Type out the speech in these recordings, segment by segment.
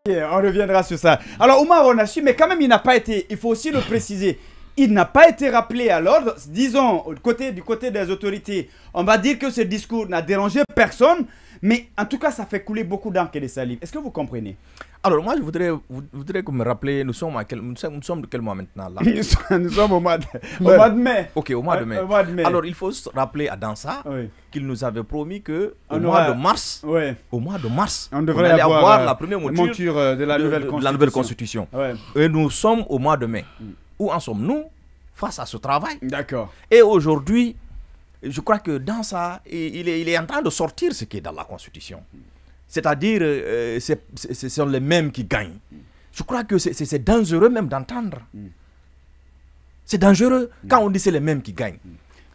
On reviendra sur ça. Alors, Oumar, on a su, mais quand même, il n'a pas été, il faut aussi le préciser, il n'a pas été rappelé à l'ordre. Disons, du côté des autorités, on va dire que ce discours n'a dérangé personne, mais en tout cas, ça fait couler beaucoup d'encre et de salive. Est-ce que vous comprenez? Alors, moi, je voudrais que vous me rappeliez, nous sommes de quel mois maintenant là? Nous sommes au mois de mai. Ok, au mois de mai. Alors, il faut se rappeler à Dansa qu'il nous avait promis que au mois de mars, on devrait avoir la première mouture de la nouvelle constitution. Et nous sommes au mois de mai. Où en sommes-nous face à ce travail? D'accord. Et aujourd'hui, je crois que dans ça, il est en train de sortir ce qui est dans la Constitution. C'est-à-dire, ce sont les mêmes qui gagnent. Je crois que c'est dangereux même d'entendre. C'est dangereux quand on dit c'est les mêmes qui gagnent.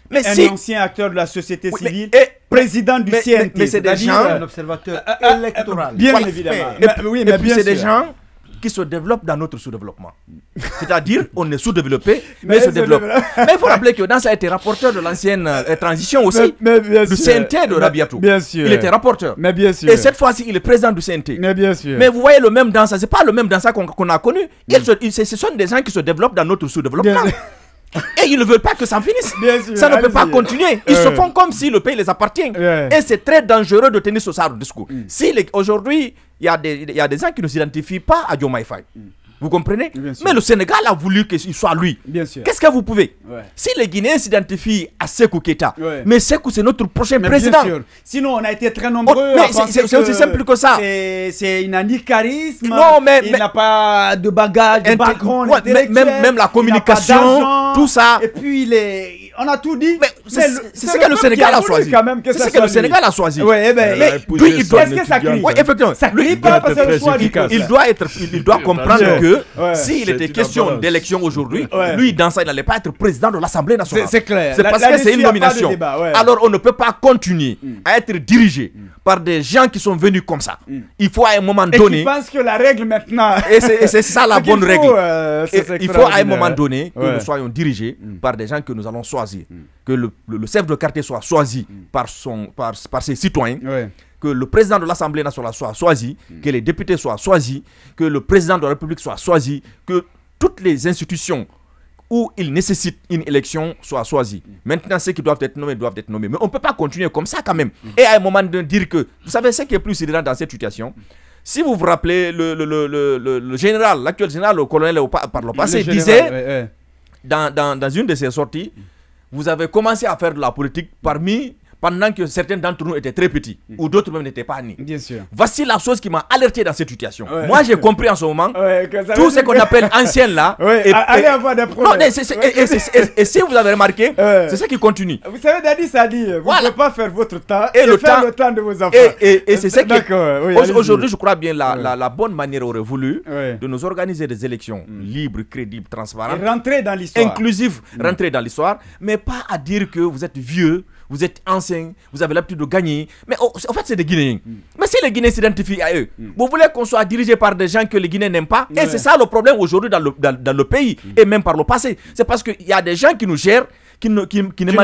Mais un ancien acteur de la société civile, président du CNT. Mais c'est des gens, un observateur électoral. Bien évidemment. Et puis c'est des gens qui se développent dans notre sous-développement. C'est-à-dire, on est sous-développé, mais se développe. Mais il faut rappeler que Dansa a été rapporteur de l'ancienne transition aussi, du CNT de Rabiatou. Bien sûr. Il était rapporteur. Mais bien sûr. Et cette fois-ci, il est président du CNT. Mais bien sûr. Mais vous voyez le même Dansa, ce n'est pas le même Dansa qu'on a connu. Ce sont des gens qui se développent dans notre sous-développement. Et ils ne veulent pas que ça finisse. Ça ne peut pas continuer. Ils se font comme si le pays les appartient. Et c'est très dangereux de tenir ce genre de discours. Si aujourd'hui, il y a des gens qui ne s'identifient pas à Diomaye Faye. Vous comprenez? Mais le Sénégal a voulu qu'il soit lui. Qu'est-ce que vous pouvez? Si les Guinéens s'identifient à Sékou Keita, mais Sékou c'est notre prochain président. Sinon on a été très nombreux. C'est aussi simple que ça. Il n'a ni charisme, il n'a pas de bagage, de background même la communication, tout ça. Et puis on a tout dit. C'est ce que le Sénégal a choisi. C'est ce que le Sénégal a choisi. Mais est-ce que ça crie? Oui, effectivement. Ça crie pas parce que c'est le choix du peuple. Il doit comprendre que s'il était question d'élection aujourd'hui, lui, dans ça, il n'allait pas être président de l'Assemblée nationale. C'est clair. C'est parce que c'est une nomination. Alors, on ne peut pas continuer à être dirigé par des gens qui sont venus comme ça. Il faut à un moment donné... Et qui pensent que la règle maintenant... Et c'est ça la bonne règle. Il faut à un moment donné que nous soyons dirigés par des gens que nous allons choisir. Que le chef de quartier soit choisi par ses citoyens. Que le président de l'Assemblée nationale soit choisi, que les députés soient choisis, que le président de la République soit choisi, que toutes les institutions où il nécessite une élection soient choisies. Maintenant, ceux qui doivent être nommés doivent être nommés. Mais on ne peut pas continuer comme ça quand même. Et à un moment de dire que, vous savez, ce qui est plus sidérant dans cette situation, si vous vous rappelez, le général, l'actuel général, le colonel par le passé, disait, dans une de ses sorties, vous avez commencé à faire de la politique pendant que certains d'entre nous étaient très petits, ou d'autres même n'étaient pas nés. Bien sûr. Voici la chose qui m'a alerté dans cette situation. Moi, j'ai compris en ce moment, tout ce qu'on appelle ancien là, allez avoir des problèmes. Et si vous avez remarqué, c'est ça qui continue. Vous savez, Dadi, ça dit, vous ne pouvez pas faire votre temps et le temps de vos enfants. Et c'est ça qui... Aujourd'hui, je crois bien la bonne manière aurait voulu de nous organiser des élections libres, crédibles, transparentes. Et rentrer dans l'histoire. Inclusives, rentrer dans l'histoire, mais pas à dire que vous êtes vieux, vous êtes anciens, vous avez l'habitude de gagner. Mais en fait, c'est des Guinéens. Mais si les Guinéens s'identifient à eux, vous voulez qu'on soit dirigé par des gens que les Guinéens n'aiment pas? Et c'est ça le problème aujourd'hui dans le pays, et même par le passé. C'est parce qu'il y a des gens qui nous gèrent, qui n'ont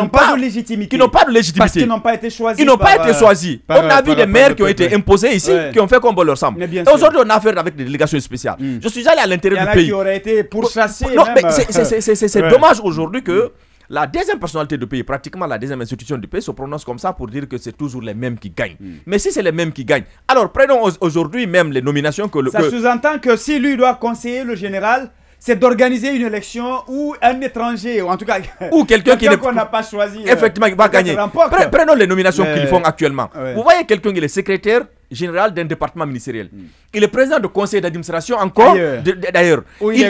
pas de légitimité. Qui n'ont pas de légitimité. Parce qu'ils n'ont pas été choisis. Ils n'ont pas été choisis. On a vu des maires qui ont été imposés ici, qui ont fait comme bon leur semble. Et aujourd'hui, on a affaire avec des délégations spéciales. Je suis allé à l'intérieur du pays. Il y en a qui auraient été pourchassés. Non, mais c'est dommage aujourd'hui que la deuxième personnalité du pays, pratiquement la deuxième institution du pays, se prononce comme ça pour dire que c'est toujours les mêmes qui gagnent. Mais si c'est les mêmes qui gagnent, alors prenons aujourd'hui même les nominations que le... Ça sous-entend que si lui doit conseiller le général, c'est d'organiser une élection où un étranger, ou en tout cas... Ou quelqu'un qu'on n'a pas choisi... Effectivement, qui va gagner. Prenons les nominations qu'ils font actuellement. Vous voyez quelqu'un qui est secrétaire général d'un département ministériel. Il est président du conseil d'administration encore, d'ailleurs. Il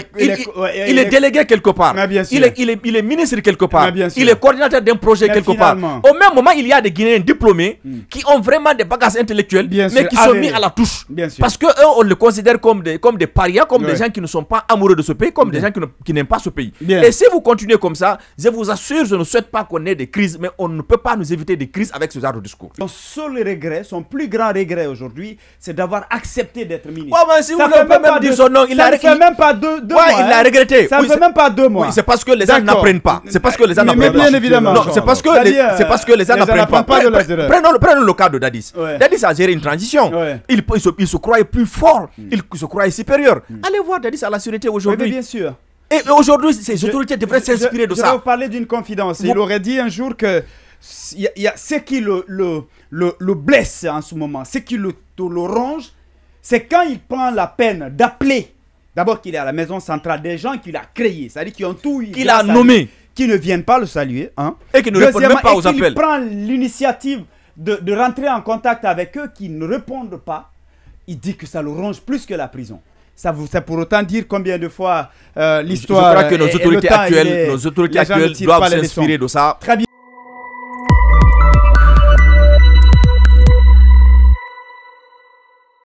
est délégué quelque part. Il est ministre quelque part. Il est coordinateur d'un projet quelque part. Au même moment, il y a des Guinéens diplômés qui ont vraiment des bagages intellectuels, mais qui sont mis à la touche. Parce qu'eux, on les considère comme des parias, comme des gens qui ne sont pas amoureux de ce pays, comme des gens qui n'aiment pas ce pays. Et si vous continuez comme ça, je vous assure, je ne souhaite pas qu'on ait des crises, mais on ne peut pas nous éviter des crises avec ce genre de discours. Son seul regret, son plus grand regret fait aujourd'hui, c'est d'avoir accepté d'être ministre. Ouais, mais si vous ne pouvez même dire son nom, il a regretté. Ça ne fait même pas deux mois. Il a regretté. Ça ne fait même pas 2 mois. Oui, c'est parce que les gens n'apprennent pas. C'est parce que les gens n'apprennent pas. Bien évidemment. Non, c'est parce que les gens n'apprennent pas. Prenons le cas de Dadis. Dadis a géré une transition. Il se croyait plus fort. Il se croyait supérieur. Allez voir Dadis à la sûreté aujourd'hui. Bien sûr. Et aujourd'hui, ces autorités devraient s'inspirer de ça. Je vais vous parler d'une confidence. Il aurait dit un jour que ce qui le blesse en ce moment, ce qui le ronge, c'est quand il prend la peine d'appeler, d'abord qu'il est à la maison centrale, des gens qu'il a créés, c'est-à-dire qui ont tout eu, qu'il a nommé, qui ne viennent pas le saluer, et qui ne répondent même pas aux appels. Il prend l'initiative de rentrer en contact avec eux qui ne répondent pas. Il dit que ça le ronge plus que la prison. C'est pour autant dire combien de fois l'histoire. Je crois que nos autorités actuelles doivent s'inspirer de ça. Très bien.